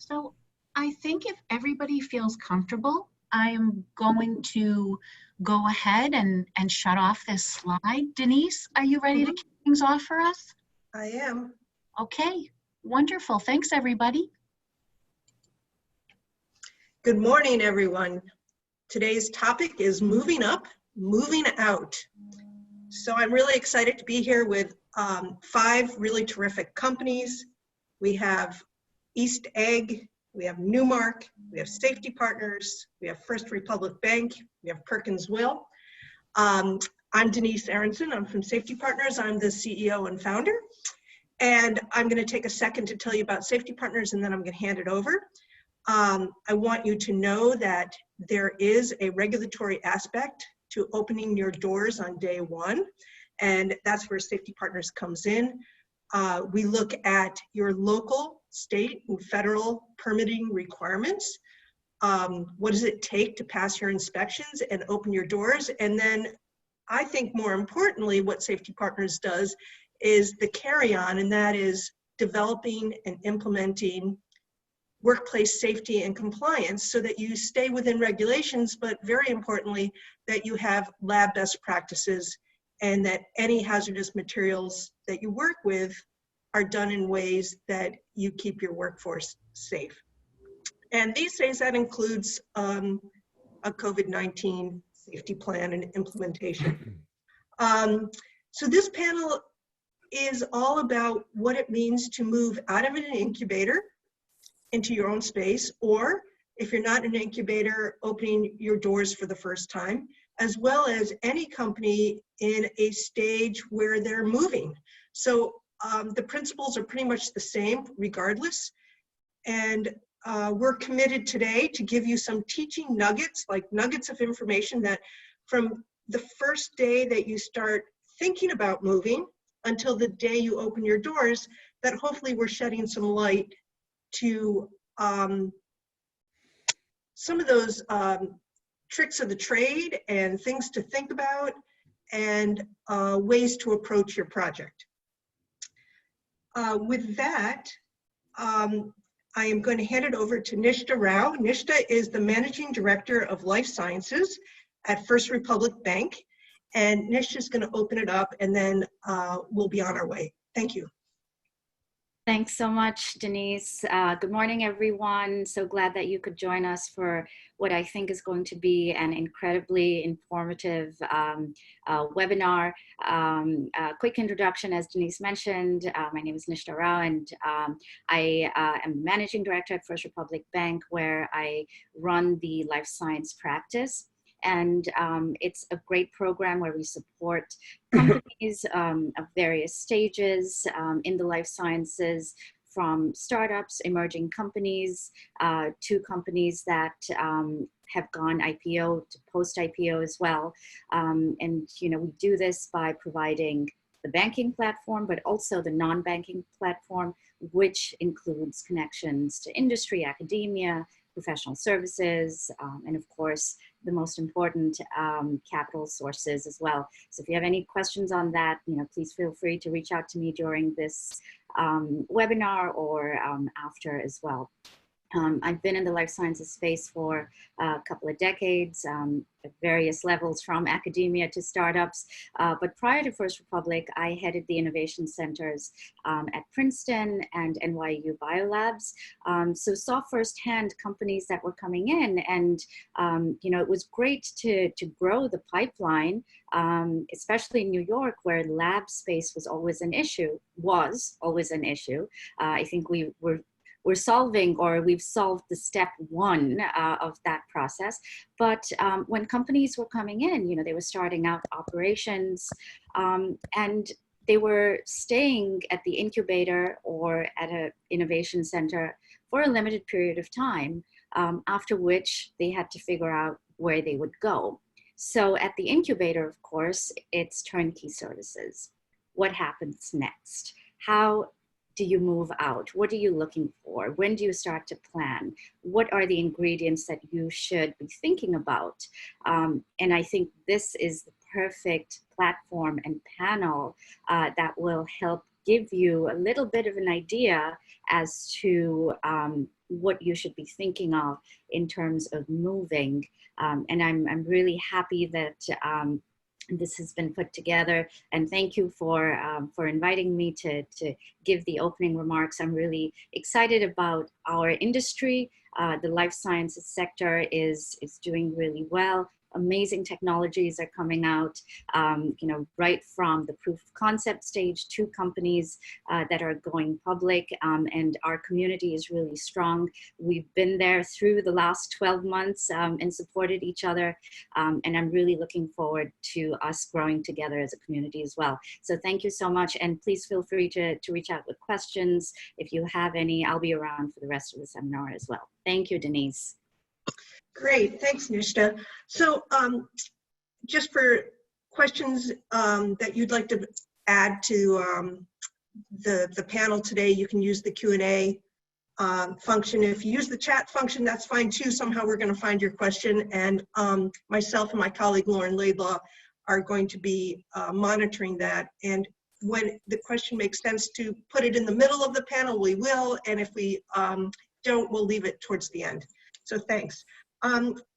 So I think if everybody feels comfortable, I am going to go ahead and shut off this slide. Denise, are you ready to kick things off for us? I am. Okay, wonderful. Thanks, everybody. Good morning, everyone. Today's topic is moving up, moving out. So I'm really excited to be here with 5 really terrific companies. We have East Egg, we have Newmark, we have Safety Partners, we have First Republic Bank, we have Perkins Will. I'm Denise Aronson, I'm from Safety Partners, I'm the CEO and founder. And I'm gonna take a second to tell you about Safety Partners and then I'm gonna hand it over. I want you to know that there is a regulatory aspect to opening your doors on day 1, and that's where Safety Partners comes in. We look at your local, state, and federal permitting requirements. What does it take to pass your inspections and open your doors? And then I think more importantly, what Safety Partners does is the carry-on, and that is developing and implementing workplace safety and compliance so that you stay within regulations, but very importantly, that you have lab best practices and that any hazardous materials that you work with are done in ways that you keep your workforce safe. And these days that includes a COVID-19 safety plan and implementation. So this panel is all about what it means to move out of an incubator into your own space, or if you're not in an incubator, opening your doors for the first time, as well as any company in a stage where they're moving. So the principles are pretty much the same regardless. And we're committed today to give you some teaching nuggets, like nuggets of information that from the first day that you start thinking about moving until the day you open your doors, that hopefully we're shedding some light to some of those tricks of the trade and things to think about and ways to approach your project. With that, I am going to hand it over to Nishta Rao. Nishta is the Managing Director of Life Sciences at First Republic Bank. And Nishta is going to open it up and then we'll be on our way. Thank you. Thanks so much, Denise. Good morning, everyone. So glad that you could join us for what I think is going to be an incredibly informative webinar. Quick introduction, as Denise mentioned, my name is Nishta Rao, and I am Managing Director at First Republic Bank, where I run the life science practice. And it's a great program where we support companies of various stages in the life sciences, from startups, emerging companies, to companies that have gone IPO to post-IPO as well. And you know, we do this by providing the banking platform, but also the non-banking platform, which includes connections to industry, academia, professional services, and of course, the most important capital sources as well. So if you have any questions on that, you know, please feel free to reach out to me during this webinar or after as well. I've been in the life sciences space for a couple of decades at various levels, from academia to startups. But prior to First Republic, I headed the innovation centers at Princeton and NYU Biolabs. So saw firsthand companies that were coming in, and you know, it was great to grow the pipeline, especially in New York, where lab space was always an issue. I think we're solving, or we've solved the step 1 of that process. But when companies were coming in, you know, they were starting out operations and they were staying at the incubator or at an innovation center for a limited period of time, after which they had to figure out where they would go. So at the incubator, of course, it's turnkey services. What happens next? How do you move out? What are you looking for? When do you start to plan? What are the ingredients that you should be thinking about? And I think this is the perfect platform and panel that will help give you a little bit of an idea as to what you should be thinking of in terms of moving. And I'm really happy that this has been put together, and thank you for inviting me to give the opening remarks. I'm really excited about our industry. The life sciences sector is doing really well. Amazing technologies are coming out, right from the proof of concept stage to companies that are going public, and our community is really strong. We've been there through the last 12 months and supported each other, and I'm really looking forward to us growing together as a community as well. So thank you so much, and please feel free to reach out with questions. If you have any, I'll be around for the rest of the seminar as well. Thank you, Denise. Great, thanks, Nishta. So just for questions that you'd like to add to the panel today, you can use the Q&A function. If you use the chat function, that's fine too. Somehow we're going to find your question, and myself and my colleague Lauren Laidlaw are going to be monitoring that. And when the question makes sense to put it in the middle of the panel, we will, and if we don't, we'll leave it towards the end. So thanks.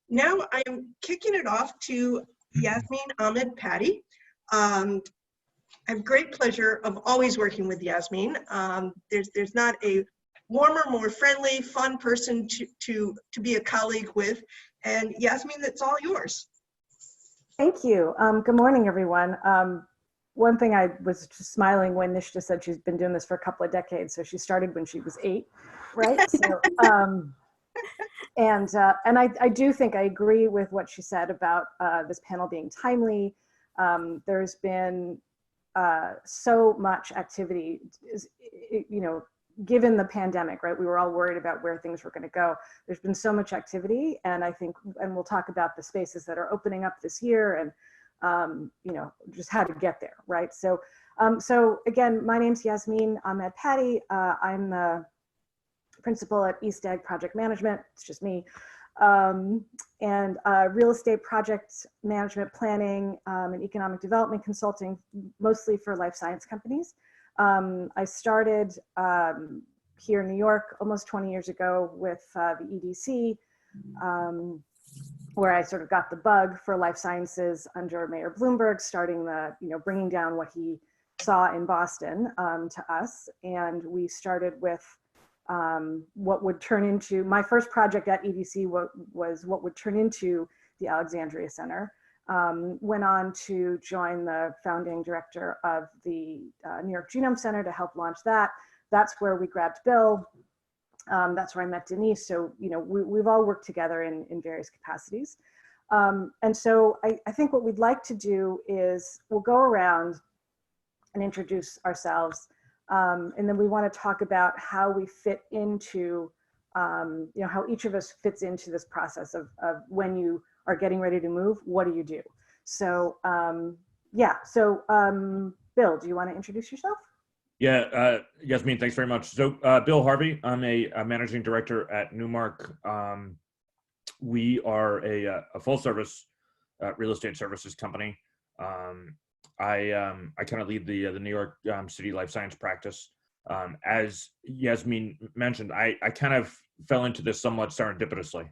Now I am kicking it off to Yasmeen, Ahmed, Pattie. I have great pleasure of always working with Yasmeen. There's not a warmer, more friendly, fun person to be a colleague with. And Yasmeen, it's all yours. Thank you. Good morning, everyone. One thing, I was just smiling when Nishta said she's been doing this for a couple of decades. So she started when she was 8, right? So, and I do think I agree with what she said about this panel being timely. There's been so much activity, given the pandemic, right? We were all worried about where things were going to go. There's been so much activity, and I think, and we'll talk about the spaces that are opening up this year, and just how to get there, right? So, so again, my name's Yasmeen Ahmed Pattie. I'm the principal at East Egg Project Management. It's just me. And real estate project management, planning, and economic development consulting, mostly for life science companies. I started here in New York almost 20 years ago with the EDC, where I sort of got the bug for life sciences under Mayor Bloomberg, starting bringing down what he saw in Boston to us. And we started with what would turn into, my first project at EDC was what would turn into the Alexandria Center. Went on to join the founding director of the New York Genome Center to help launch that. That's where we grabbed Bill. That's where I met Denise. So, we've all worked together in various capacities. And so I think what we'd like to do is we'll go around and introduce ourselves. And then we want to talk about how we fit into, how each of us fits into this process of when you are getting ready to move, what do you do? So, Bill, do you want to introduce yourself? Yeah, Yasmeen, thanks very much. So Bill Harvey, I'm a managing director at Newmark. We are a full service real estate services company. I kind of lead the New York City life science practice. As Yasmeen mentioned, I kind of fell into this somewhat serendipitously.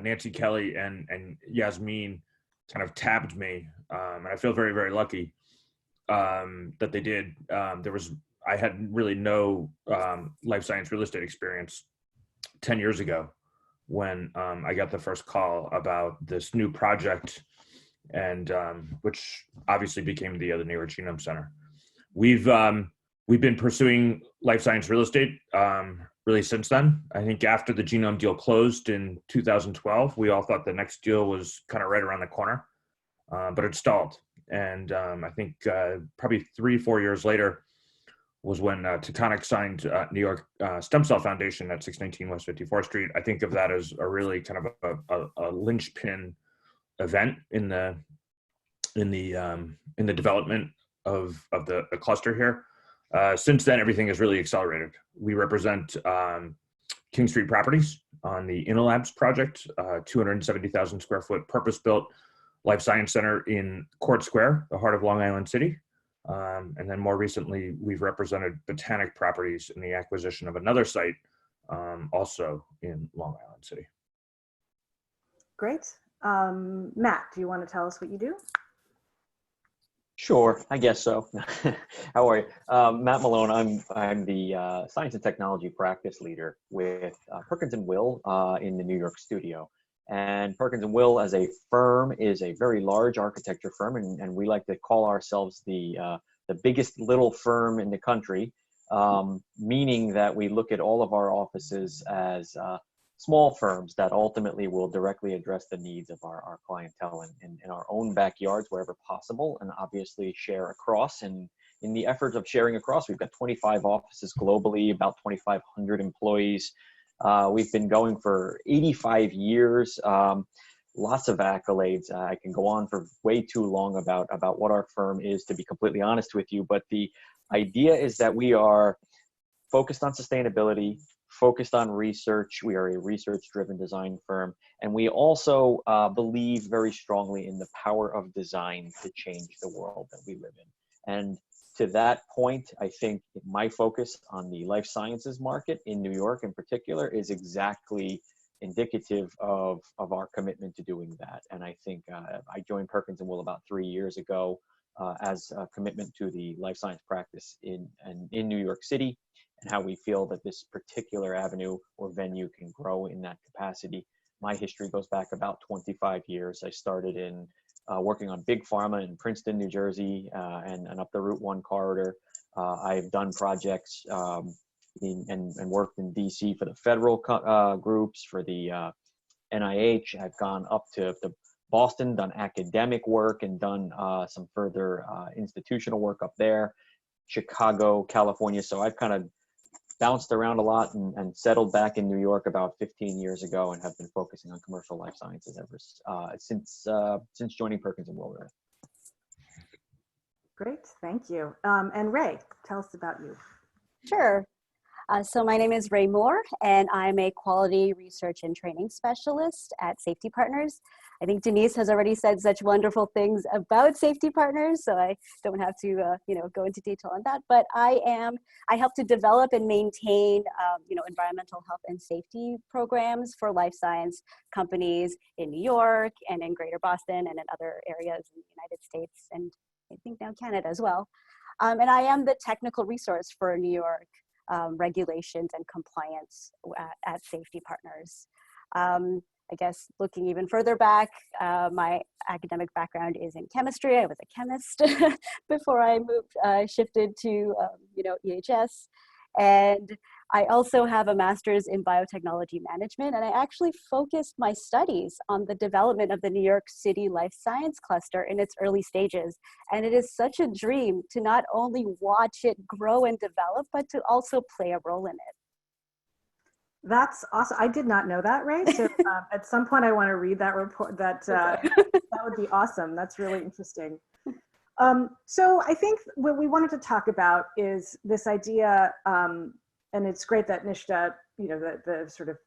Nancy Kelly and Yasmeen kind of tabbed me, and I feel very, very lucky that they did. I had really no life science real estate experience 10 years ago when I got the first call about this new project, and which obviously became the New York Genome Center. We've been pursuing life science real estate really since then. I think after the genome deal closed in 2012, we all thought the next deal was kind of right around the corner, but it stalled. And I think probably 3-4 years later was when Taconic signed New York Stem Cell Foundation at 619 West 54th Street. I think of that as a really kind of a linchpin event in the development of the cluster here. Since then, everything has really accelerated. We represent King Street Properties on the InnoLabs project, 270,000 square foot purpose-built life science center in Court Square, the heart of Long Island City. And then more recently, we've represented Botanic Properties in the acquisition of another site, also in Long Island City. Great. Matt, do you want to tell us what you do? Sure, I guess so. How are you? Matt Malone. I'm the science and technology practice leader with Perkins Will in the New York studio. And Perkins Will as a firm is a very large architecture firm, and we like to call ourselves the biggest little firm in the country, meaning that we look at all of our offices as small firms that ultimately will directly address the needs of our clientele in our own backyards wherever possible, and obviously share across. And in the efforts of sharing across, we've got 25 offices globally, about 2,500 employees. We've been going for 85 years, lots of accolades. I can go on for way too long about what our firm is, to be completely honest with you, but the idea is that we are focused on sustainability, focused on research. We are a research-driven design firm, and we also believe very strongly in the power of design to change the world that we live in. And to that point, I think my focus on the life sciences market in New York in particular is exactly indicative of our commitment to doing that. And I think I joined Perkins Will about 3 years ago as a commitment to the life science practice in New York City, and how we feel that this particular avenue or venue can grow in that capacity. My history goes back about 25 years. I started in working on big pharma in Princeton, New Jersey, and up the Route 1 corridor. I've done projects and worked in DC for the federal groups, for the NIH. I've gone up to Boston, done academic work, and done some further institutional work up there, Chicago, California. So I've kind of bounced around a lot and settled back in New York about 15 years ago, and have been focusing on commercial life sciences ever since joining Perkins Will. Great, thank you. And Ray, tell us about you. Sure. So my name is Ray Moore, and I'm a quality research and training specialist at Safety Partners. I think Denise has already said such wonderful things about Safety Partners, so I don't have to go into detail on that. But I help to develop and maintain environmental health and safety programs for life science companies in New York and in Greater Boston and in other areas in the United States, and I think now Canada as well. And I am the technical resource for New York regulations and compliance at Safety Partners. I guess looking even further back, my academic background is in chemistry. I was a chemist before I shifted to EHS. And I also have a master's in biotechnology management, and I actually focused my studies on the development of the New York City life science cluster in its early stages. And it is such a dream to not only watch it grow and develop, but to also play a role in it. That's awesome. I did not know that, Ray. So at some point I want to read that report. That would be awesome. That's really interesting. So I think what we wanted to talk about is this idea, and it's great that Nishta, the sort of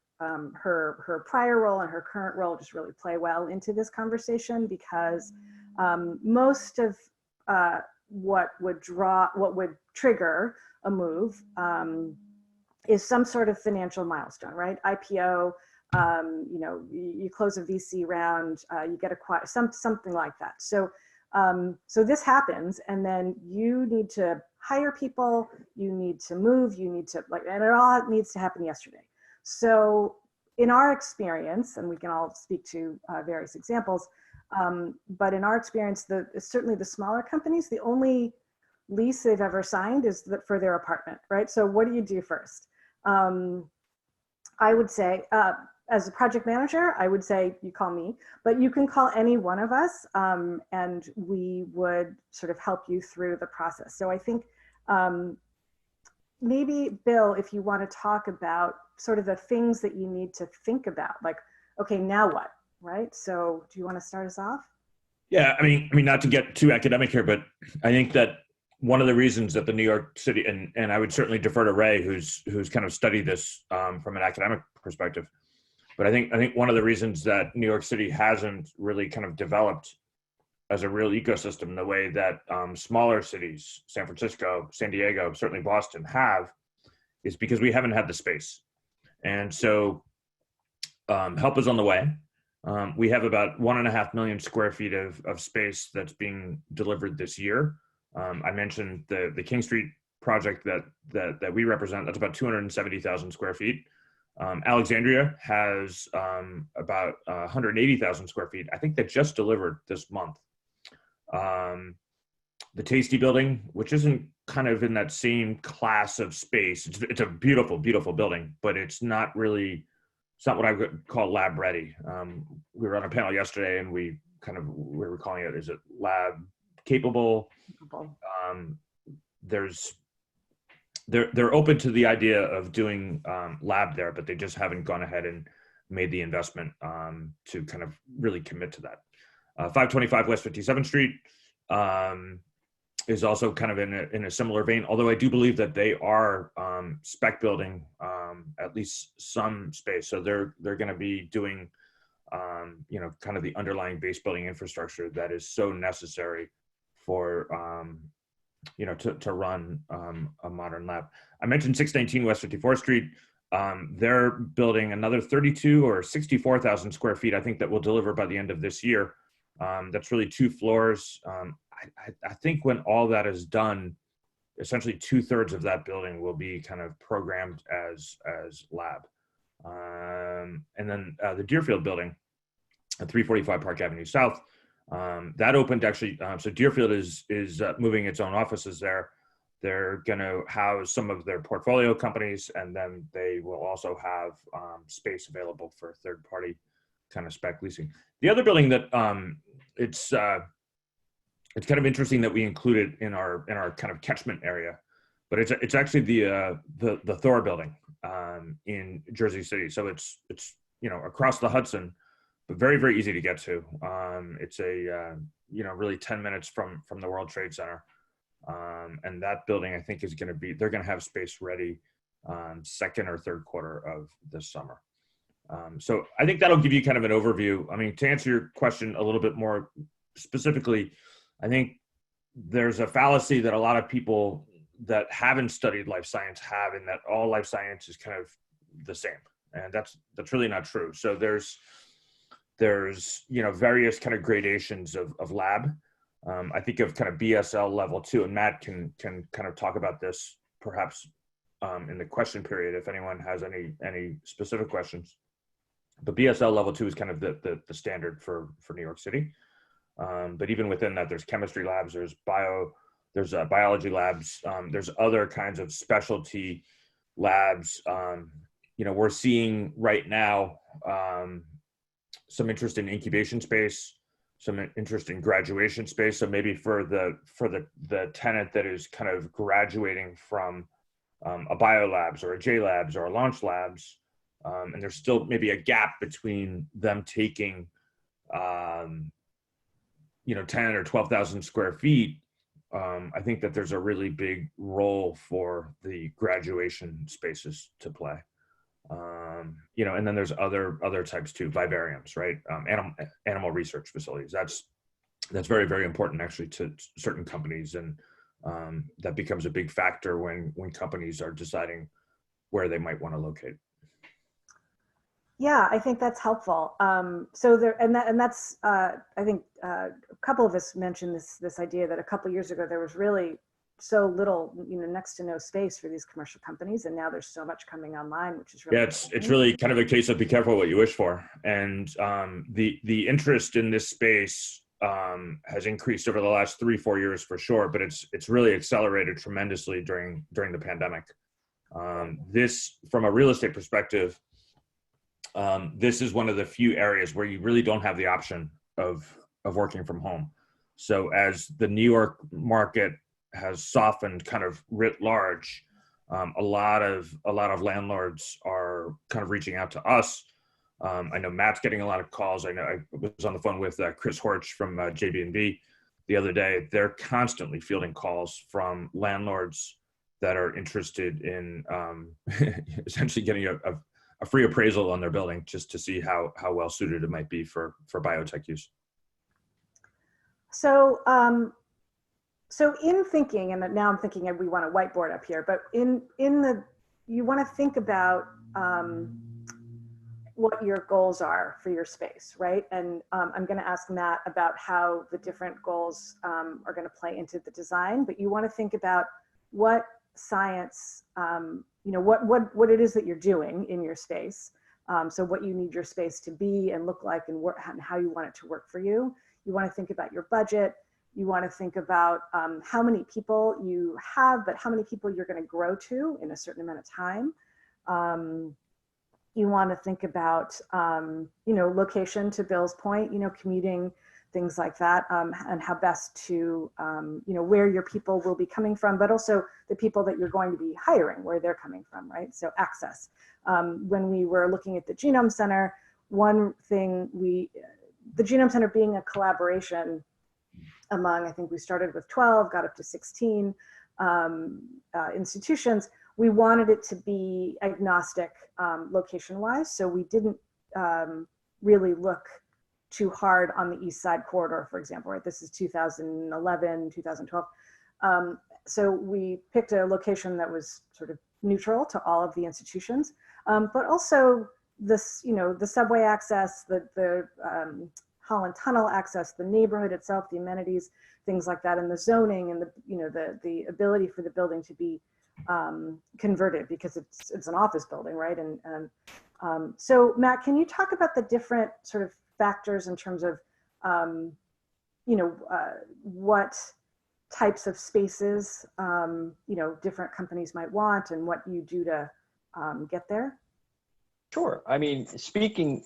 her prior role and her current role just really play well into this conversation, because most of what would trigger a move is some sort of financial milestone, right? IPO, you close a VC round, you get acquired, something like that. So this happens, and then you need to hire people, you need to move, and it all needs to happen yesterday. So in our experience, and we can all speak to various examples, but in our experience, certainly the smaller companies, the only lease they've ever signed is for their apartment, right? So what do you do first? I would say, as a project manager, I would say you call me, but you can call any one of us, and we would sort of help you through the process. So I think maybe, Bill, if you want to talk about sort of the things that you need to think about, like, okay, now what, right? So do you want to start us off? Yeah, I mean, not to get too academic here, but I think that one of the reasons that the New York City, and I would certainly defer to Ray, who's kind of studied this from an academic perspective, but I think one of the reasons that New York City hasn't really kind of developed as a real ecosystem, the way that smaller cities, San Francisco, San Diego, certainly Boston, have, is because we haven't had the space. And so help is on the way. We have about 1.5 million square feet of space that's being delivered this year. I mentioned the King Street project that we represent. That's about 270,000 square feet. Alexandria has about 180,000 square feet. I think that just delivered this month. The Tasty building, which isn't kind of in that same class of space. It's a beautiful, beautiful building, but it's not what I would call lab ready. We were on a panel yesterday and we were calling it, is it lab capable? They're open to the idea of doing lab there, but they just haven't gone ahead and made the investment to kind of really commit to that. 525 West 57th Street is also kind of in a similar vein, although I do believe that they are spec building at least some space. So they're going to be doing, kind of the underlying base building infrastructure that is so necessary for, to run a modern lab. I mentioned 619 West 54th Street. They're building another 32 or 64,000 square feet, I think, that will deliver by the end of this year. That's really 2 floors. I think when all that is done, essentially 2/3 of that building will be kind of programmed as lab. And then the Deerfield building at 345 Park Avenue South, that opened actually. So Deerfield is moving its own offices there. They're going to house some of their portfolio companies, and then they will also have space available for third-party kind of spec leasing. The other building that it's kind of interesting that we included in our kind of catchment area, but it's actually the Thor building in Jersey City. So it's across the Hudson, but very, very easy to get to. It's really 10 minutes from the World Trade Center. And that building, I think, they're going to have space ready second or third quarter of this summer. So I think that'll give you kind of an overview. I mean, to answer your question a little bit more specifically, I think there's a fallacy that a lot of people that haven't studied life science have, in that all life science is kind of the same. And that's really not true. So there's various kind of gradations of lab. I think of kind of BSL level 2, and Matt can kind of talk about this perhaps in the question period if anyone has any specific questions. But BSL level 2 is kind of the standard for New York City. But even within that, there's chemistry labs, there's biology labs, there's other kinds of specialty labs. We're seeing right now some interest in incubation space, some interest in graduation space. So maybe for the tenant that is kind of graduating from a bio labs or a J labs or a launch labs, and there's still maybe a gap between them taking 10 or 12,000 square feet. I think that there's a really big role for the graduation spaces to play. And then there's other types too, vivariums, right? Animal research facilities. That's very, very important actually to certain companies, and that becomes a big factor when companies are deciding where they might want to locate. Yeah, I think that's helpful. That's I think a couple of us mentioned this idea that a couple of years ago there was really so little, next to no space for these commercial companies, and now there's so much coming online, which is really it's really kind of a case of be careful what you wish for. And the interest in this space has increased over the last 3-4 years for sure, but it's really accelerated tremendously during the pandemic. This, from a real estate perspective, this is one of the few areas where you really don't have the option of working from home. So as the New York market has softened kind of writ large, a lot of landlords are kind of reaching out to us. I know Matt's getting a lot of calls. I know I was on the phone with Chris Horch from JB&B the other day. They're constantly fielding calls from landlords that are interested in essentially getting a free appraisal on their building just to see how well suited it might be for biotech use. So, so in thinking, and now I'm thinking we want a whiteboard up here, but you want to think about what your goals are for your space, right? And I'm going to ask Matt about how the different goals are going to play into the design, but you want to think about what science, what it is that you're doing in your space. So what you need your space to be and look like and how you want it to work for you. You want to think about your budget. You want to think about how many people you have, but how many people you're going to grow to in a certain amount of time. You want to think about, location, to Bill's point, commuting, things like that, and how best to, where your people will be coming from, but also the people that you're going to be hiring, where they're coming from, right? So access. When we were looking at the Genome Center, one thing the Genome Center being a collaboration among, I think we started with 12, got up to 16 institutions. We wanted it to be agnostic location-wise, so we didn't really look too hard on the East Side corridor, for example, right? This is 2011, 2012. So we picked a location that was sort of neutral to all of the institutions, but also this, the subway access, the Holland Tunnel access, the neighborhood itself, the amenities, things like that, and the zoning and the ability for the building to be converted, because it's an office building, right? And so Matt, can you talk about the different sort of factors in terms of what types of spaces different companies might want and what you do to get there? Sure. I mean, speaking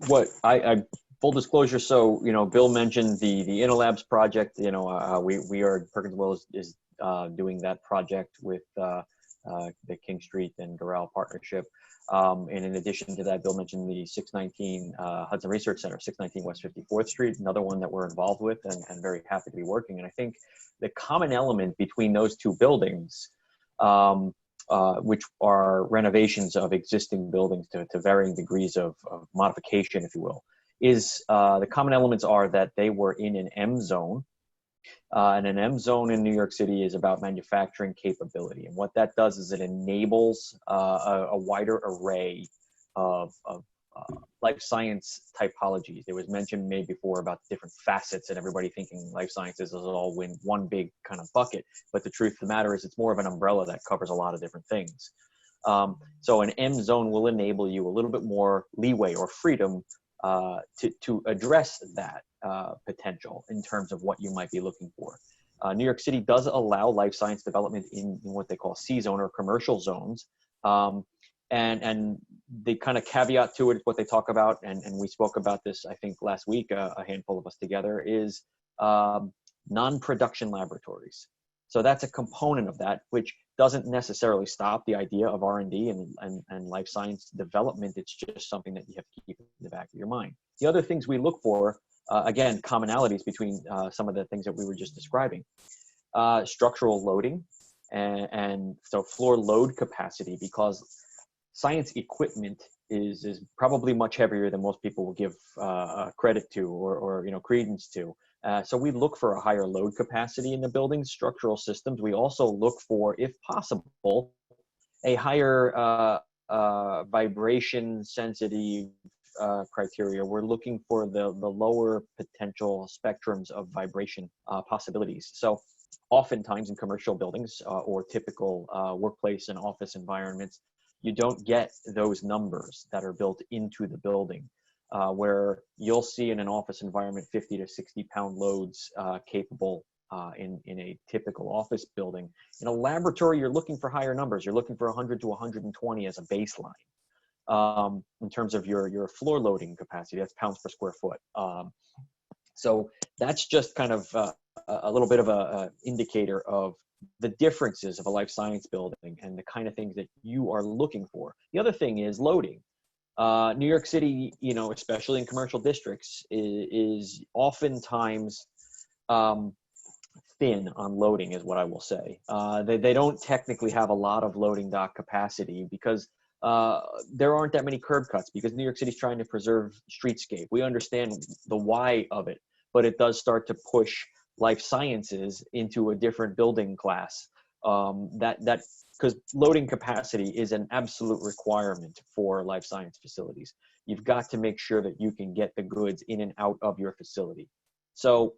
what I full disclosure. So, Bill mentioned the InnoLabs project. Perkins Will is doing that project with the King Street and Doral partnership. And in addition to that, Bill mentioned the 619 Hudson Research Center, 619 West 54th Street, another one that we're involved with and very happy to be working. And I think the common element between those two buildings, which are renovations of existing buildings to varying degrees of modification, if you will, is the common elements are that they were in an M zone. And an M zone in New York City is about manufacturing capability. And what that does is it enables a wider array of life science typologies. There was mention made before about different facets and everybody thinking life sciences is all in one big kind of bucket. But the truth of the matter is it's more of an umbrella that covers a lot of different things. So an M zone will enable you a little bit more leeway or freedom to address that potential in terms of what you might be looking for. New York City does allow life science development in what they call C zone or commercial zones. And the kind of caveat to it, what they talk about, and we spoke about this, I think, last week, a handful of us together, is non-production laboratories. So that's a component of that, which doesn't necessarily stop the idea of R&D and life science development. It's just something that you have to keep in the back of your mind. The other things we look for, again, commonalities between some of the things that we were just describing. Structural loading and so floor load capacity, because science equipment is probably much heavier than most people will give credit to or credence to. So we look for a higher load capacity in the building's structural systems. We also look for, if possible, a higher vibration sensitive criteria. We're looking for the lower potential spectrums of vibration possibilities. So oftentimes in commercial buildings or typical workplace and office environments, you don't get those numbers that are built into the building. Where you'll see in an office environment 50 to 60 pound loads capable in a typical office building. In a laboratory, you're looking for higher numbers. You're looking for 100 to 120 as a baseline in terms of your floor loading capacity. That's pounds per square foot. So that's just kind of a little bit of a indicator of the differences of a life science building and the kind of things that you are looking for. The other thing is loading. New York City, especially in commercial districts, is oftentimes thin on loading, is what I will say. They don't technically have a lot of loading dock capacity because there aren't that many curb cuts, because New York City is trying to preserve streetscape. We understand the why of it, but it does start to push life sciences into a different building class. Because loading capacity is an absolute requirement for life science facilities. You've got to make sure that you can get the goods in and out of your facility. So,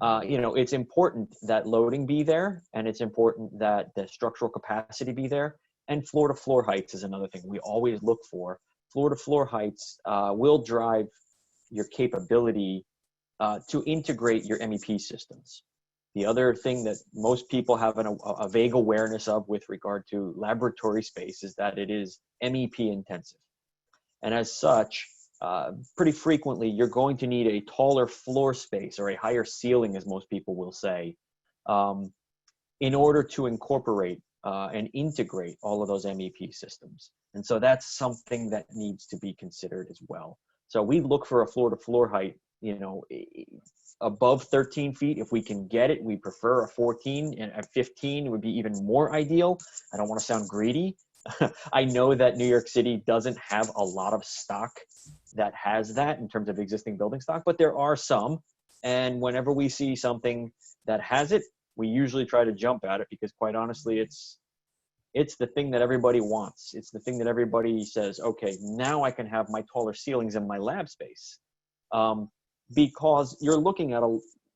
it's important that loading be there, and it's important that the structural capacity be there. And floor-to-floor heights is another thing we always look for. Floor-to-floor heights will drive your capability to integrate your MEP systems. The other thing that most people have a vague awareness of with regard to laboratory space is that it is MEP intensive. And as such, pretty frequently, you're going to need a taller floor space or a higher ceiling, as most people will say, in order to incorporate and integrate all of those MEP systems. And so that's something that needs to be considered as well. So we look for a floor-to-floor height, above 13 feet. If we can get it, we prefer a 14, and a 15 would be even more ideal. I don't want to sound greedy. I know that New York City doesn't have a lot of stock that has that in terms of existing building stock, but there are some. And whenever we see something that has it, we usually try to jump at it, because quite honestly, it's the thing that everybody wants. It's the thing that everybody says, okay, now I can have my taller ceilings in my lab space. Because you're looking at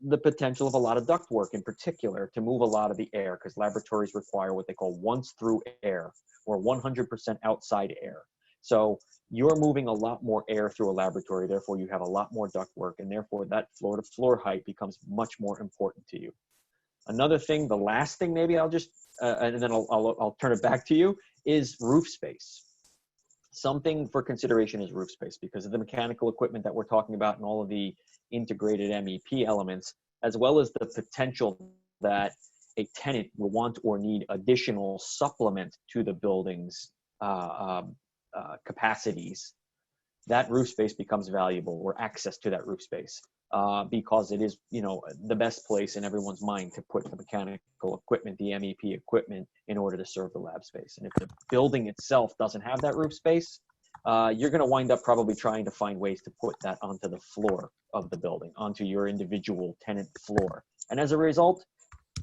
the potential of a lot of ductwork in particular to move a lot of the air, because laboratories require what they call once through air, or 100% outside air. So you're moving a lot more air through a laboratory, therefore you have a lot more ductwork, and therefore that floor-to-floor height becomes much more important to you. Another thing, the last thing maybe I'll just, and then I'll turn it back to you, is roof space. Something for consideration is roof space, because of the mechanical equipment that we're talking about and all of the integrated MEP elements, as well as the potential that a tenant will want or need additional supplement to the building's capacities. That roof space becomes valuable, or access to that roof space, because it is, the best place in everyone's mind to put the mechanical equipment, the MEP equipment, in order to serve the lab space. And if the building itself doesn't have that roof space, you're going to wind up probably trying to find ways to put that onto the floor of the building, onto your individual tenant floor. And as a result,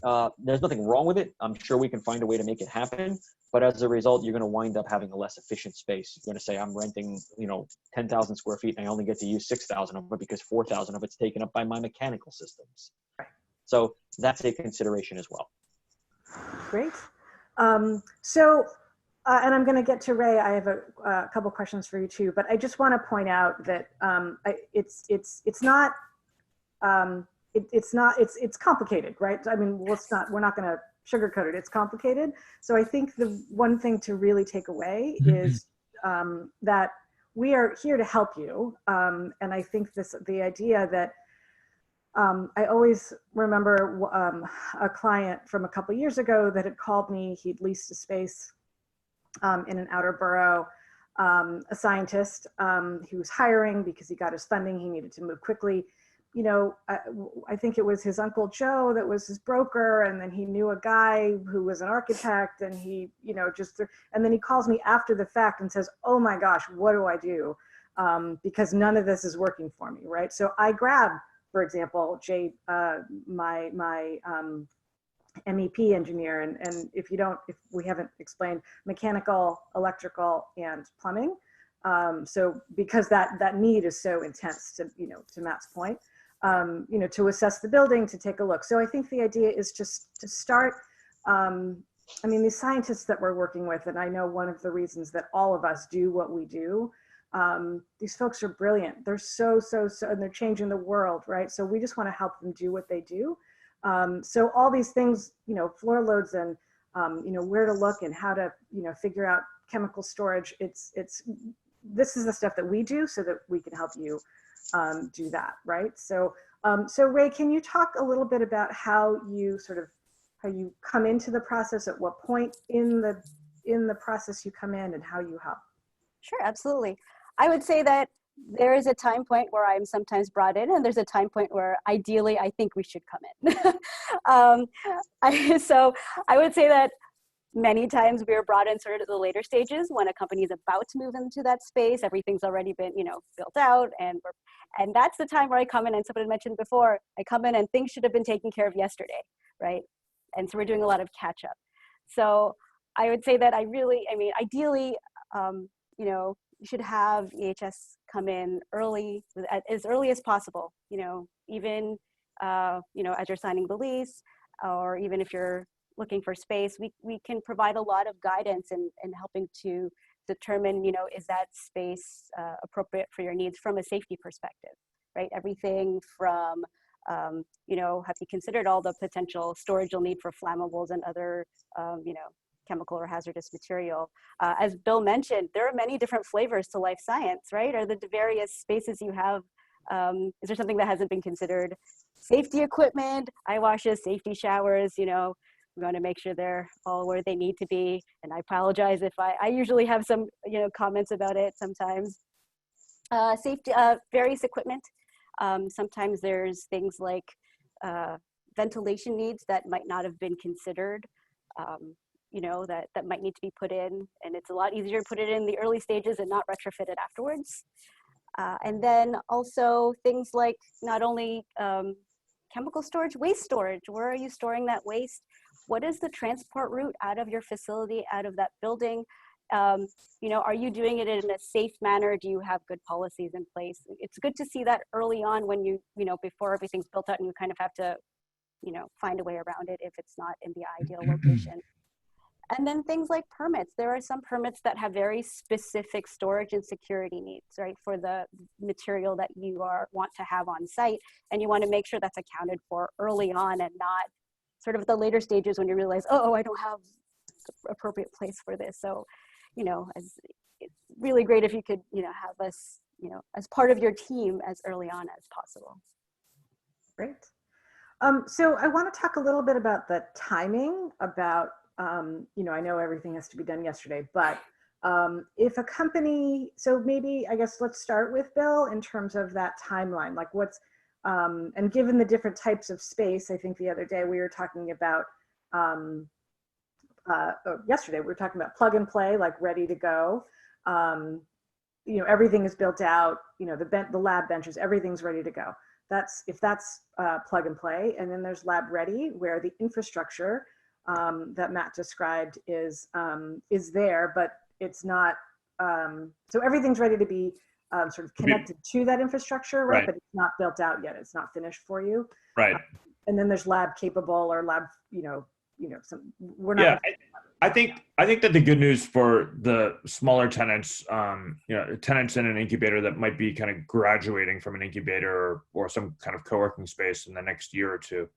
there's nothing wrong with it. I'm sure we can find a way to make it happen. But as a result, you're going to wind up having a less efficient space. You're going to say, I'm renting, 10,000 square feet, and I only get to use 6,000 of it because 4,000 of it's taken up by my mechanical systems. So that's a consideration as well. Great. And I'm going to get to Ray. I have a couple questions for you too, but I just want to point out that it's complicated, right? I mean, we're not going to sugarcoat it. It's complicated. So I think the one thing to really take away is that we are here to help you. And I think the idea that I always remember a client from a couple years ago that had called me. He'd leased a space in an outer borough, a scientist who was hiring because he got his funding. He needed to move quickly. I think it was his Uncle Joe that was his broker, and then he knew a guy who was an architect, and he, and then he calls me after the fact and says, oh my gosh, what do I do? Because none of this is working for me, right? So I grab, for example, Jay, my MEP engineer, and if we haven't explained, mechanical, electrical, and plumbing. So because that need is so intense, to Matt's point, to assess the building, to take a look. So I think the idea is just to start, these scientists that we're working with, and I know one of the reasons that all of us do what we do, these folks are brilliant. They're so, and they're changing the world, right? So we just want to help them do what they do. So all these things, floor loads and, where to look and how to, figure out chemical storage. This is the stuff that we do so that we can help you do that, right? So, Ray, can you talk a little bit about how you come into the process, at what point in the process you come in, and how you help? Sure, absolutely. I would say that there is a time point where I'm sometimes brought in, and there's a time point where ideally I think we should come in. So I would say that Many times we are brought in sort of the later stages when a company is about to move into that space. Everything's already been, built out, and that's the time where I come in, and somebody mentioned before, I come in and things should have been taken care of yesterday, right? And so we're doing a lot of catch up. So I would say that ideally, you should have EHS come in early, as early as possible, even, as you're signing the lease, or even if you're looking for space, we can provide a lot of guidance in helping to determine, is that space appropriate for your needs from a safety perspective, right? Everything from, have you considered all the potential storage you'll need for flammables and other, chemical or hazardous material? As Bill mentioned, there are many different flavors to life science, right? Are the various spaces you have, is there something that hasn't been considered? Safety equipment, eye washes, safety showers, we want to make sure they're all where they need to be. And I apologize if I usually have some, comments about it sometimes. Safety, various equipment. Sometimes there's things like ventilation needs that might not have been considered, that might need to be put in. And it's a lot easier to put it in the early stages and not retrofit it afterwards. And then also things like not only chemical storage, waste storage. Where are you storing that waste? What is the transport route out of your facility, out of that building? Are you doing it in a safe manner? Do you have good policies in place? It's good to see that early on when before everything's built out and you kind of have to, find a way around it if it's not in the ideal location. And then things like permits. There are some permits that have very specific storage and security needs, right, for the material that you want to have on site. And you want to make sure that's accounted for early on and not sort of the later stages when you realize, oh, I don't have the appropriate place for this. So, it's really great if you could, have us, as part of your team as early on as possible. Great. So I want to talk a little bit about the timing, about, I know everything has to be done yesterday, but if a company, so maybe, I guess let's start with Bill in terms of that timeline, like and given the different types of space, I think the other day we were talking about, yesterday we were talking about plug and play, like ready to go. Everything is built out, the lab benches, everything's ready to go. If that's plug and play. And then there's lab ready, where the infrastructure that Matt described is there, but it's not, so everything's ready to be sort of connected to that infrastructure, right? But it's not built out yet. It's not finished for you. Right. And then there's lab capable or lab, we're not. Yeah, I think that the good news for the smaller tenants, tenants in an incubator that might be kind of graduating from an incubator or some kind of co-working space in the next year or two,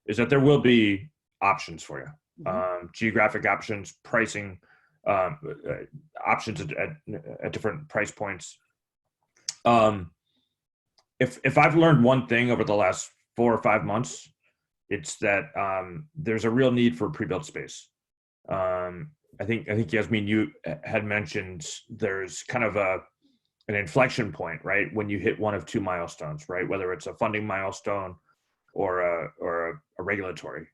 is that there will be options for you. Mm-hmm. Geographic options, pricing, options at different price points. If I've learned one thing over the last 4 or 5 months, it's that there's a real need for pre-built space. I think Yasmeen, you had mentioned there's kind of an inflection point, right? When you hit one of two milestones, right? Whether it's a funding milestone or a regulatory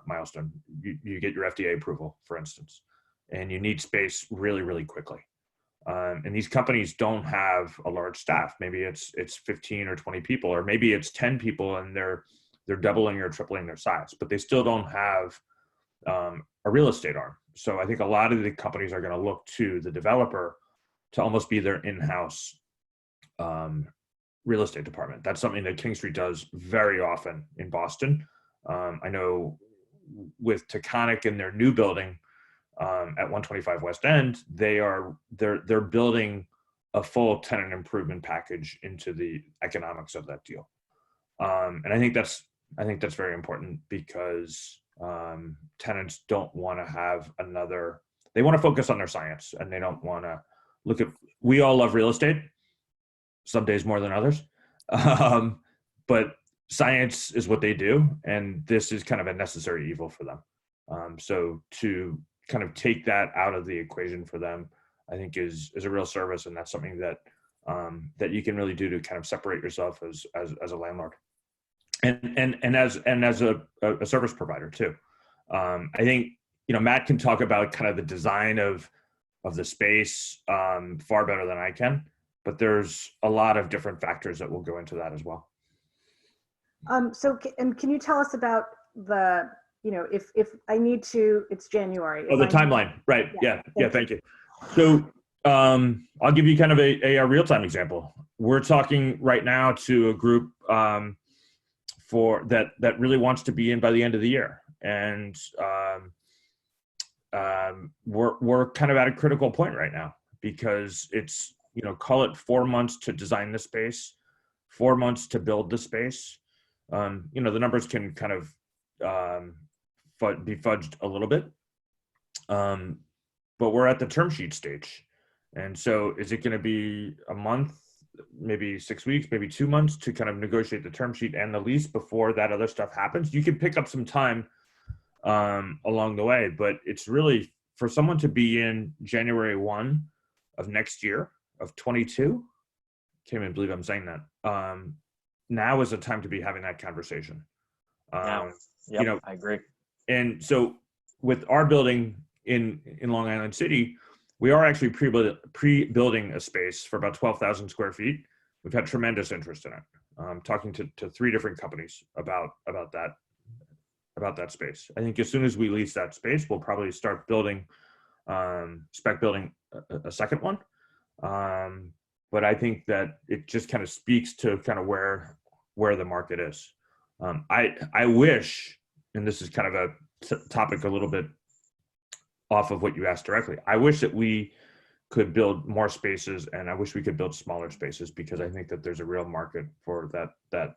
milestone. You get your FDA approval, for instance, and you need space really, really quickly. And these companies don't have a large staff. Maybe it's 15 or 20 people, or maybe it's 10 people and they're doubling or tripling their size, but they still don't have a real estate arm. So I think a lot of the companies are going to look to the developer to almost be their in-house real estate department. That's something that King Street does very often in Boston. I know with Taconic in their new building at 125 West End, they're building a full tenant improvement package into the economics of that deal. And I think that's very important because tenants don't want to have they want to focus on their science, and they don't want to we all love real estate, some days more than others. But science is what they do, and this is kind of a necessary evil for them. So to kind of take that out of the equation for them, I think is a real service, and that's something that that you can really do to kind of separate yourself as a landlord, and as a service provider too. I think Matt can talk about kind of the design of the space far better than I can, but there's a lot of different factors that will go into that as well. And can you tell us about the, if I need to, it's January. Oh, the timeline, right? Yeah, thank you. So I'll give you kind of a real-time example. We're talking right now to a group for that really wants to be in by the end of the year, and we're kind of at a critical point right now because it's call it 4 months to design the space, 4 months to build the space. The numbers can kind of be fudged a little bit, but we're at the term sheet stage. And so is it going to be a month, maybe 6 weeks, maybe 2 months to kind of negotiate the term sheet and the lease before that other stuff happens? You can pick up some time along the way, but it's really for someone to be in January 1 of next year of 22. Can't even believe I'm saying that. Now is the time to be having that conversation. I agree. And so with our building in Long Island City, we are actually pre-building a space for about 12,000 square feet. We've had tremendous interest in it. Talking to 3 different companies about that space. I think as soon as we lease that space, we'll probably start building, spec building a second one. But I think that it just kind of speaks to kind of where the market is. I wish, and this is kind of a topic a little bit off of what you asked directly, I wish that we could build more spaces, and I wish we could build smaller spaces, because I think that there's a real market for that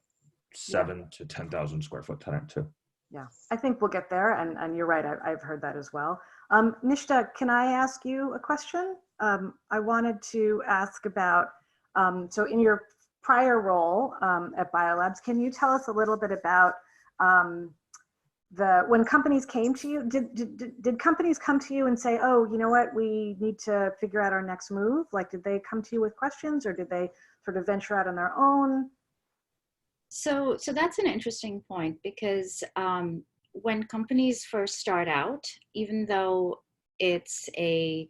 7 to 10,000 square foot tenant too. Yeah, I think we'll get there, and you're right, I've heard that as well. Nishta, can I ask you a question? I wanted to ask about, so in your prior role at BioLabs, can you tell us a little bit about when companies came to you, did companies come to you and say, oh, you know what, we need to figure out our next move? Like, did they come to you with questions, or did they sort of venture out on their own? So that's an interesting point, because when companies first start out, even though it's a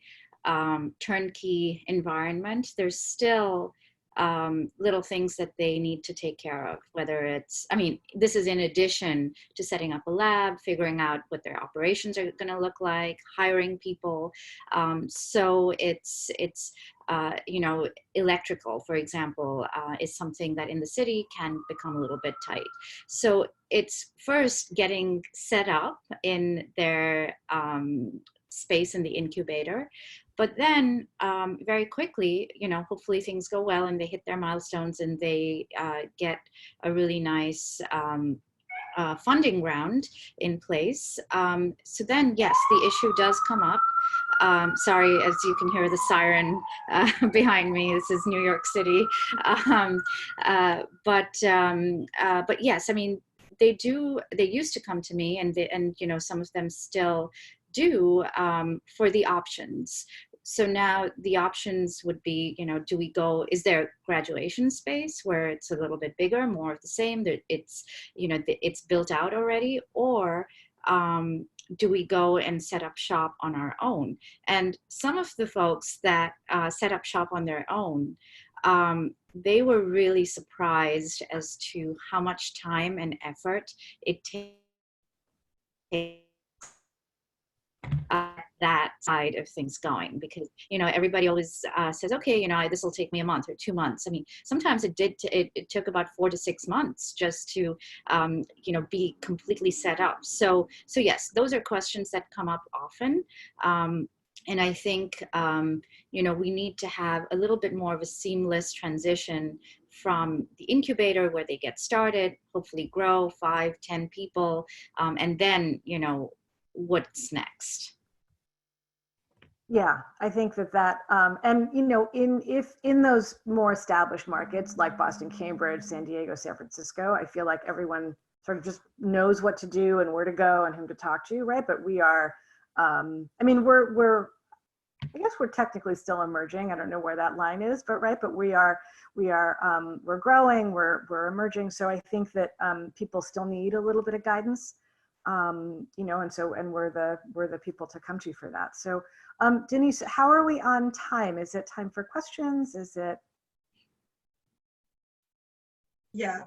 turnkey environment, there's still little things that they need to take care of, whether it's, this is in addition to setting up a lab, figuring out what their operations are going to look like, hiring people. So it's electrical, for example, is something that in the city can become a little bit tight. So it's first getting set up in their space in the incubator. But then very quickly, hopefully things go well and they hit their milestones and they get a really nice funding round in place. So then, yes, the issue does come up. Sorry, as you can hear the siren behind me, this is New York City. But yes, they used to come to me, and some of them still do, for the options. So now the options would be, do we go, is there graduation space where it's a little bit bigger, more of the same, that it's, it's built out already, or do we go and set up shop on our own? And some of the folks that set up shop on their own, they were really surprised as to how much time and effort it takes that side of things going, because everybody always says, okay, this will take me a month or 2 months. Sometimes it took about 4 to 6 months just to be completely set up. So yes, those are questions that come up often. And I think we need to have a little bit more of a seamless transition from the incubator, where they get started, hopefully grow 5, 10 people, and then what's next. Yeah, I think that and if in those more established markets like Boston, Cambridge, San Diego, San Francisco, I feel like everyone sort of just knows what to do and where to go and whom to talk to, right? But we are, we're I guess we're technically still emerging. I don't know where that line is, but right, but we're growing, we're emerging. So I think that people still need a little bit of guidance. and we're the people to come to for that. So Denise, how are we on time? Is it time for questions? Is it? Yeah,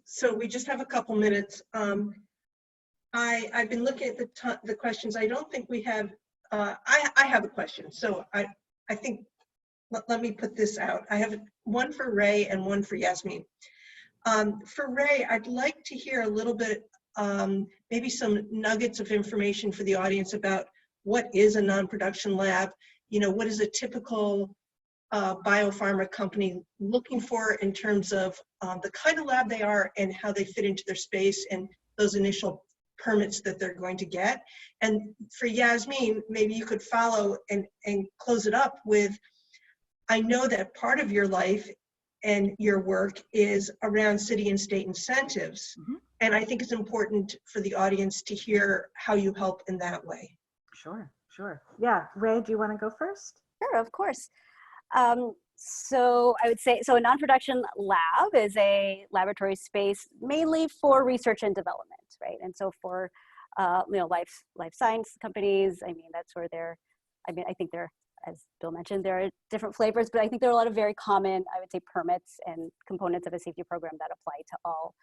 so we just have a couple minutes. I've been looking at the questions. I don't think we have, I have a question. So I think, let me put this out. I have one for Ray and one for Yasmeen. For Ray, I'd like to hear a little bit, maybe some nuggets of information for the audience about what is a non-production lab. What is a typical biopharma company looking for in terms of the kind of lab they are and how they fit into their space and those initial permits that they're going to get. And for Yasmeen, maybe you could follow and close it up with, I know that part of your life and your work is around city and state incentives. Mm-hmm. And I think it's important for the audience to hear how you help in that way. Sure. Yeah, Ray, do you want to go first? Sure, of course. So I would say, a non-production lab is a laboratory space mainly for research and development, right? And so for, life science companies, that's where I think they're, as Bill mentioned, there are different flavors, but I think there are a lot of very common, I would say, permits and components of a safety program that apply to all.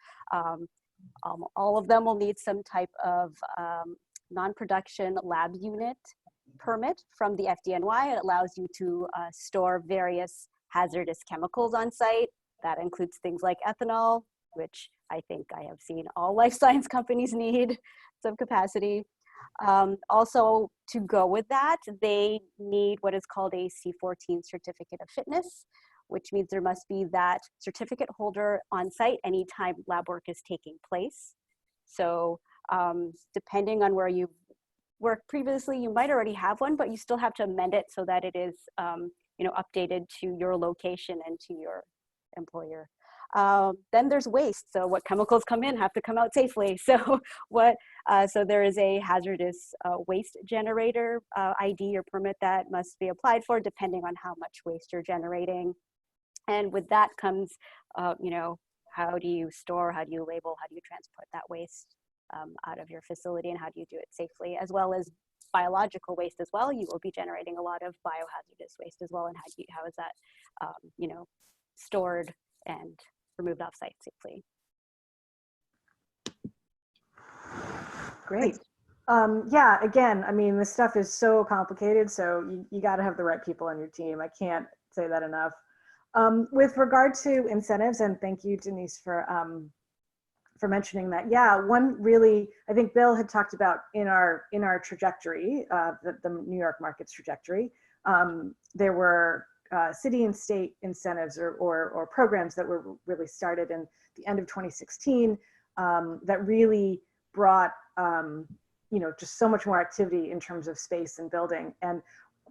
All of them will need some type of non-production lab unit permit from the FDNY. It allows you to store various hazardous chemicals on site. That includes things like ethanol, which I think I have seen all life science companies need some capacity. Also, to go with that, they need what is called a C14 Certificate of Fitness, which means there must be that certificate holder on site anytime lab work is taking place. So depending on where you worked previously, you might already have one, but you still have to amend it so that it is updated to your location and to your employer. Then there's waste. So what chemicals come in have to come out safely. So so there is a hazardous waste generator ID or permit that must be applied for depending on how much waste you're generating. And with that comes, how do you store, how do you label, how do you transport that waste out of your facility, and how do you do it safely, as well as biological waste as well. You will be generating a lot of biohazardous waste as well, and how is that, stored and removed off site safely. Great. Yeah, again, this stuff is so complicated, so you got to have the right people on your team. I can't say that enough. With regard to incentives, and thank you, Denise, for mentioning that. Yeah, one really, I think Bill had talked about in our trajectory, the New York market's trajectory, there were city and state incentives or programs that were really started in the end of 2016 that really brought just so much more activity in terms of space and building. And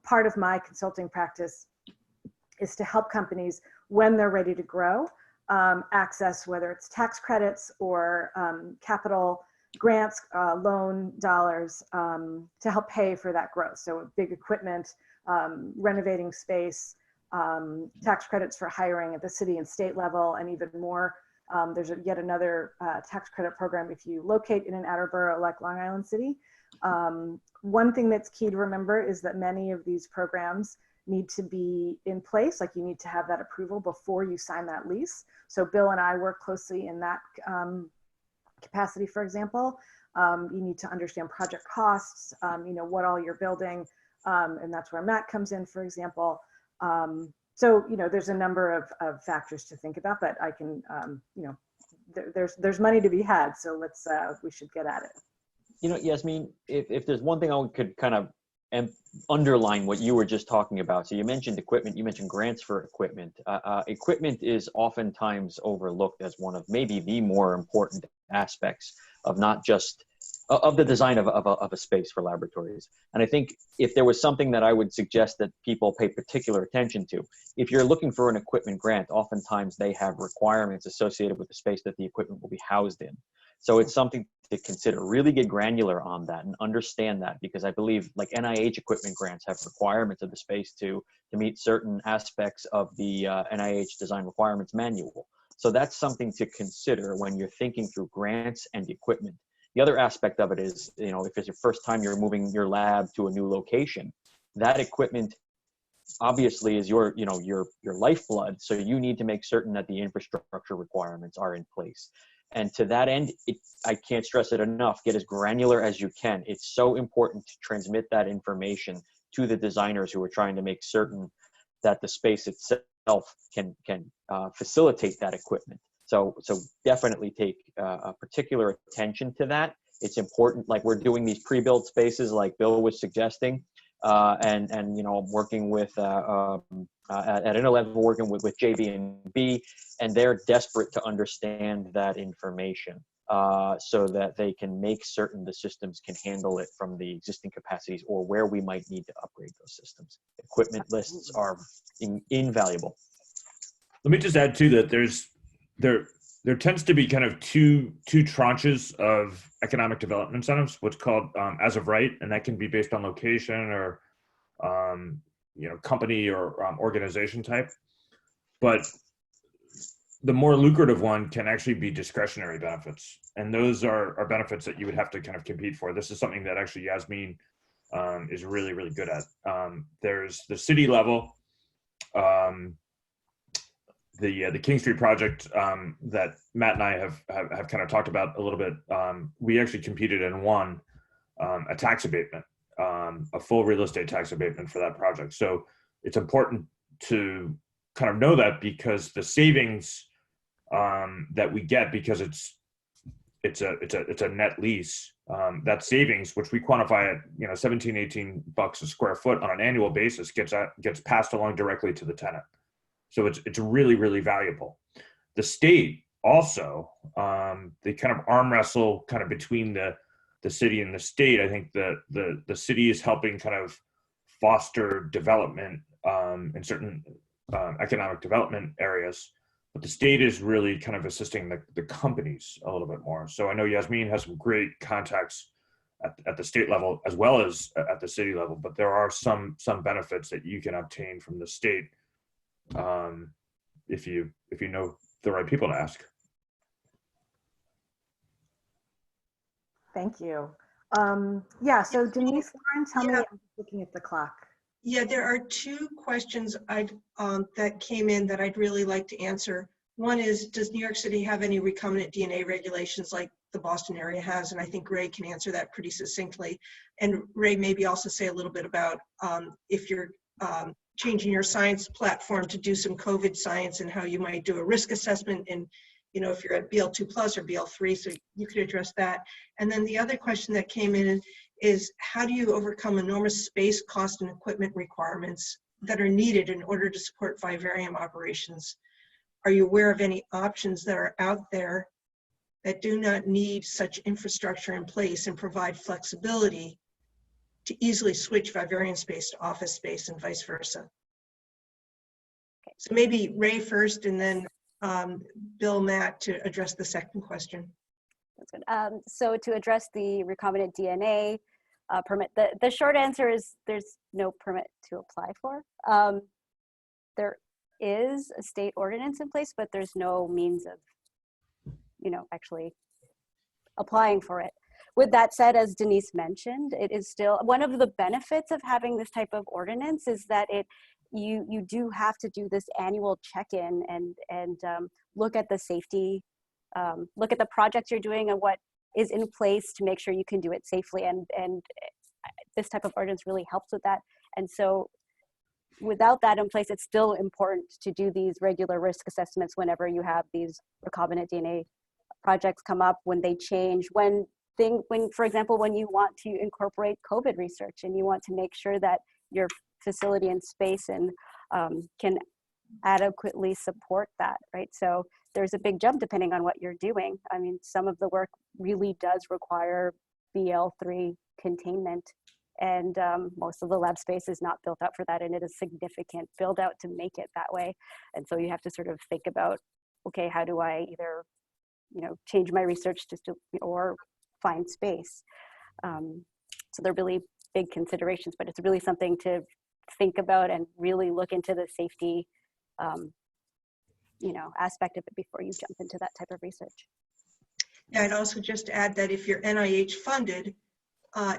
part of my consulting practice is to help companies when they're ready to grow access, whether it's tax credits or capital grants, loan dollars to help pay for that growth. So big equipment, renovating space, tax credits for hiring at the city and state level, and even more. There's yet another tax credit program if you locate in an outer borough like Long Island City. One thing that's key to remember is that many of these programs need to be in place, like you need to have that approval before you sign that lease. So Bill and I work closely in that capacity, for example. You need to understand project costs, what all you're building, and that's where Matt comes in, for example. So, there's a number of factors to think about, but I can, there's money to be had. So we should get at it. Yasmeen, if there's one thing I could kind of underline what you were just talking about. So you mentioned equipment, you mentioned grants for equipment. Equipment is oftentimes overlooked as one of maybe the more important aspects of not just of the design of a space for laboratories. And I think if there was something that I would suggest that people pay particular attention to, if you're looking for an equipment grant, oftentimes they have requirements associated with the space that the equipment will be housed in. So it's something to consider. Really get granular on that and understand that, because I believe like NIH equipment grants have requirements of the space to meet certain aspects of the NIH design requirements manual. So that's something to consider when you're thinking through grants and equipment, The other aspect of it is, you know, if it's your first time you're moving your lab to a new location, that equipment obviously is your, you know, your lifeblood. So you need to make certain that the infrastructure requirements are in place. And to that end, I can't stress it enough, get as granular as you can. It's so important to transmit that information to the designers who are trying to make certain that the space itself can facilitate that equipment. So definitely take a particular attention to that. It's important, like we're doing these pre-built spaces like Bill was suggesting, and you know, I'm working with at Inner Level, working with JB&B, and they're desperate to understand that information so that they can make certain the systems can handle it from the existing capacities or where we might need to upgrade those systems. Equipment lists are invaluable. Let me just add too that there tends to be kind of two tranches of economic development incentives, what's called as of right, and that can be based on location or you know, company or organization type. But the more lucrative one can actually be discretionary benefits, and those are benefits that you would have to kind of compete for. This is something that actually Yasmeen is really, really good at. There's the city level. The King Street project that Matt and I have kind of talked about a little bit, we actually competed and won a tax abatement, a full real estate tax abatement for that project. So it's important to kind of know that, because the savings that we get, because it's a net lease, that savings, which we quantify at, you know, $17-18 a square foot on an annual basis, gets passed along directly to the tenant. So it's really, really valuable. The state also, they kind of arm wrestle kind of between the city and the state. I think the city is helping kind of foster development in certain economic development areas, but the state is really kind of assisting the companies a little bit more. So I know Yasmeen has some great contacts at the state level as well as at the city level, but there are some benefits that you can obtain from the state if you know the right people to ask. Thank you. Yeah, so Denise, Lauren, tell me, I'm looking at the clock. Yeah, there are two questions that came in that I'd really like to answer. One is, does New York City have any recombinant DNA regulations like the Boston area has? And I think Ray can answer that pretty succinctly. And Ray, maybe also say a little bit about if you're changing your science platform to do some COVID science and how you might do a risk assessment, and you know, if you're at BL2 plus or BL3, so you could address that. And then the other question that came in is, how do you overcome enormous space, cost, and equipment requirements that are needed in order to support Vivarium operations? Are you aware of any options that are out there that do not need such infrastructure in place and provide flexibility to easily switch Vivarium space to office space and vice versa? Okay. So maybe Ray first, and then Bill, Matt, to address the second question. That's good. So to address the recombinant DNA permit, the short answer is there's no permit to apply for. There is a state ordinance in place, but there's no means of, you know, actually applying for it. With that said, as Denise mentioned, it is still one of the benefits of having this type of ordinance is that you do have to do this annual check-in and look at the safety, look at the projects you're doing and what is in place to make sure you can do it safely. And this type of ordinance really helps with that. And so without that in place, it's still important to do these regular risk assessments whenever you have these recombinant DNA projects come up, when they change, when, for example, when you want to incorporate COVID research and you want to make sure that your facility and space and can adequately support that, right? So there's a big jump depending on what you're doing. I mean, some of the work really does require BL3 containment, and most of the lab space is not built out for that, and it is significant build out to make it that way. And so you have to sort of think about, okay, how do I either, you know, change my research or find space? So they're really big considerations, but it's really something to think about and really look into the safety, you know, aspect of it before you jump into that type of research. Yeah, I'd also just add that if you're NIH funded,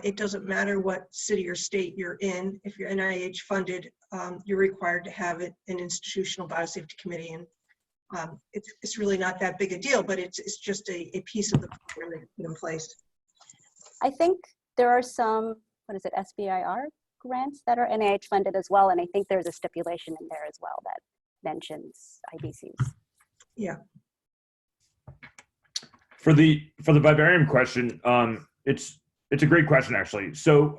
it doesn't matter what city or state you're in. If you're NIH funded, you're required to have an institutional biosafety committee, and it's really not that big a deal, but it's just a piece of the program that put in place. I think there are some, what is it, SBIR grants that are NIH funded as well, and I think there's a stipulation in there as well that mentions IBCs. Yeah. For the vivarium question, it's a great question, actually. So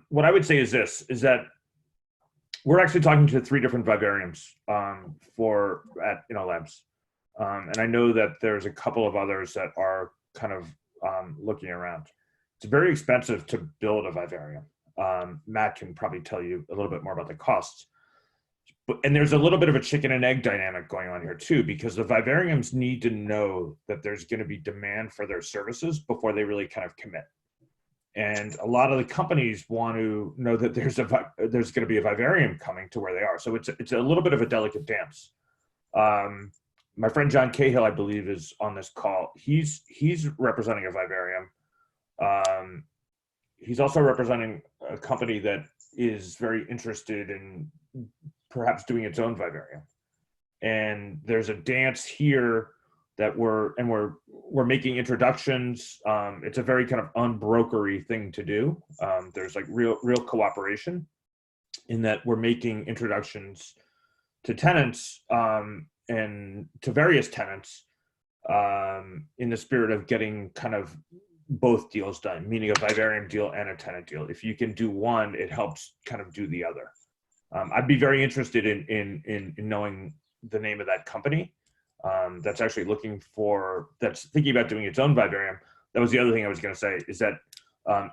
what I would say is this, is that we're actually talking to 3 different vivariums at labs. And I know that there's a couple of others that are kind of looking around. It's very expensive to build a vivarium. Matt can probably tell you a little bit more about the costs. And there's a little bit of a chicken and egg dynamic going on here too, because the vivariums need to know that there's going to be demand for their services before they really kind of commit. And a lot of the companies want to know that there's going to be a vivarium coming to where they are. So it's a little bit of a delicate dance. My friend John Cahill, I believe, is on this call. He's representing a vivarium. He's also representing a company that is very interested in perhaps doing its own vivarium. And there's a dance here that we're making introductions. It's a very kind of unbrokery thing to do. There's like real cooperation in that we're making introductions to tenants and to various tenants in the spirit of getting kind of both deals done, meaning a vivarium deal and a tenant deal. If you can do one, it helps kind of do the other. I'd be very interested in knowing the name of that company that's actually that's thinking about doing its own vivarium. That was the other thing I was going to say, is that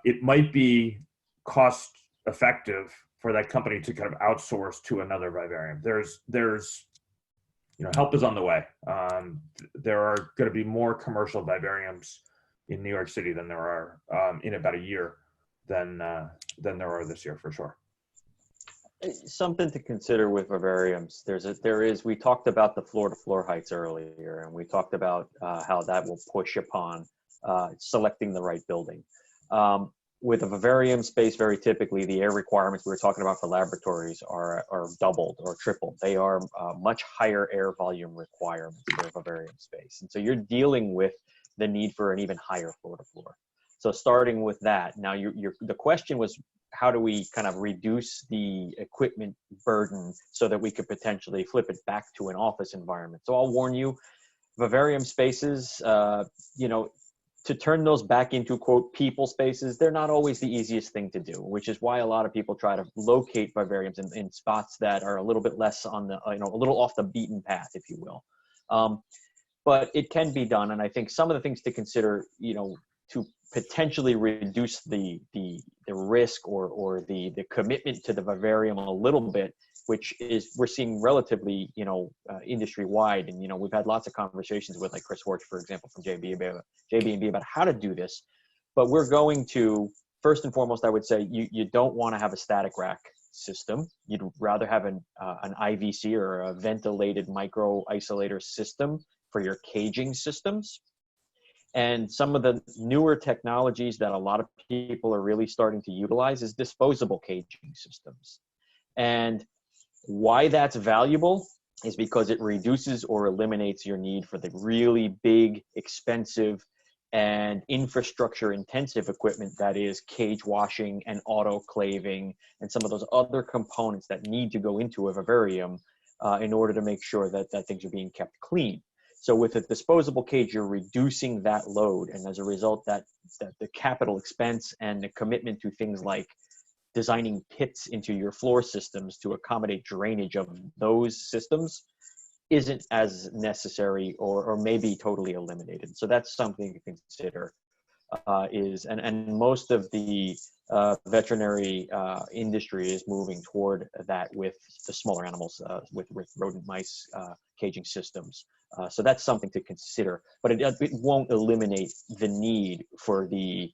it might be cost effective for that company to kind of outsource to another vivarium. There's help is on the way. There are going to be more commercial vivariums in New York City than there are in about a year than there are this year, for sure. Something to consider with vivariums. We talked about the floor-to-floor heights earlier, and we talked about how that will push upon selecting the right building. With a vivarium space, very typically, the air requirements we were talking about for laboratories are doubled or tripled. They are much higher air volume requirements for a vivarium space. And so you're dealing with the need for an even higher floor-to-floor. So starting with that, now the question was, how do we kind of reduce the equipment burden so that we could potentially flip it back to an office environment? So I'll warn you, vivarium spaces, to turn those back into, quote, people spaces, they're not always the easiest thing to do, which is why a lot of people try to locate vivariums in spots that are a little bit less on the, a little off the beaten path, if you will. But it can be done. And I think some of the things to consider, to potentially reduce the risk or the commitment to the vivarium a little bit, which is we're seeing relatively industry wide, and we've had lots of conversations with like Chris Horch, for example, from JB&B about how to do this. But we're going to, first and foremost, I would say you don't want to have a static rack system. You'd rather have an IVC or a ventilated micro isolator system for your caging systems. And some of the newer technologies that a lot of people are really starting to utilize is disposable caging systems. And why that's valuable is because it reduces or eliminates your need for the really big, expensive, and infrastructure intensive equipment that is cage washing and autoclaving and some of those other components that need to go into a vivarium in order to make sure that things are being kept clean. So with a disposable cage, you're reducing that load. And as a result, that the capital expense and the commitment to things like designing pits into your floor systems to accommodate drainage of those systems isn't as necessary or maybe totally eliminated. So that's something to consider. And most of the veterinary industry is moving toward that with the smaller animals, with rodent mice caging systems. So that's something to consider, but it won't eliminate the need for the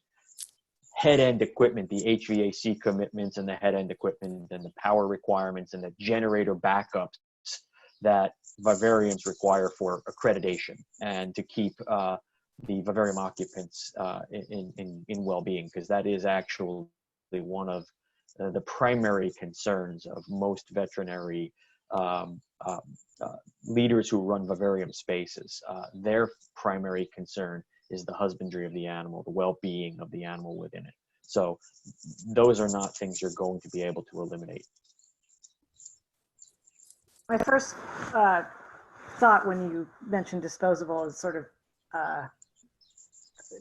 head-end equipment, the HVAC commitments and the head-end equipment and the power requirements and the generator backups that vivariums require for accreditation and to keep the vivarium occupants in well-being, because that is actually one of the primary concerns of most veterinary leaders who run vivarium spaces. Their primary concern is the husbandry of the animal, the well-being of the animal within it. So those are not things you're going to be able to eliminate. My first thought when you mentioned disposable is sort of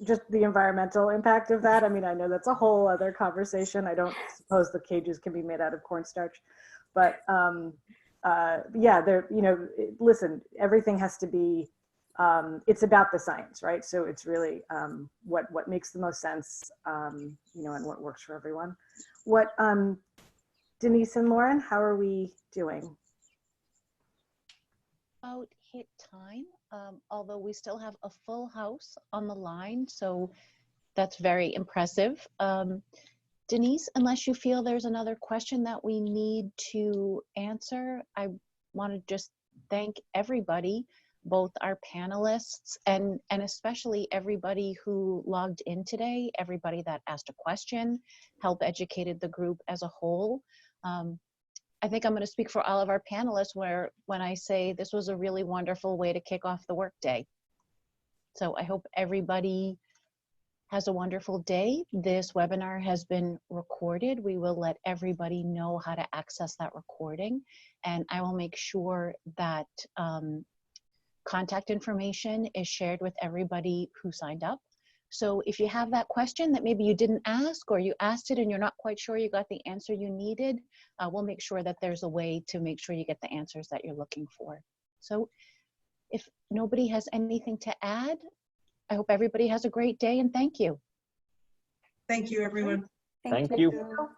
just the environmental impact of that. I mean, I know that's a whole other conversation. I don't suppose the cages can be made out of cornstarch, but yeah, there, you know, listen, everything has to be, it's about the science, right? So it's really what makes the most sense, you know, and what works for everyone. What, Denise and Lauren, how are we doing? About hit time, although we still have a full house on the line, so that's very impressive. Denise, unless you feel there's another question that we need to answer, I want to just thank everybody, both our panelists and especially everybody who logged in today, everybody that asked a question, helped educated the group as a whole. I think I'm going to speak for all of our panelists when I say this was a really wonderful way to kick off the workday. So I hope everybody has a wonderful day. This webinar has been recorded. We will let everybody know how to access that recording, and I will make sure that contact information is shared with everybody who signed up. So if you have that question that maybe you didn't ask, or you asked it and you're not quite sure you got the answer you needed, we'll make sure that there's a way to make sure you get the answers that you're looking for. So if nobody has anything to add, I hope everybody has a great day, and thank you. Thank you, everyone. Thank you.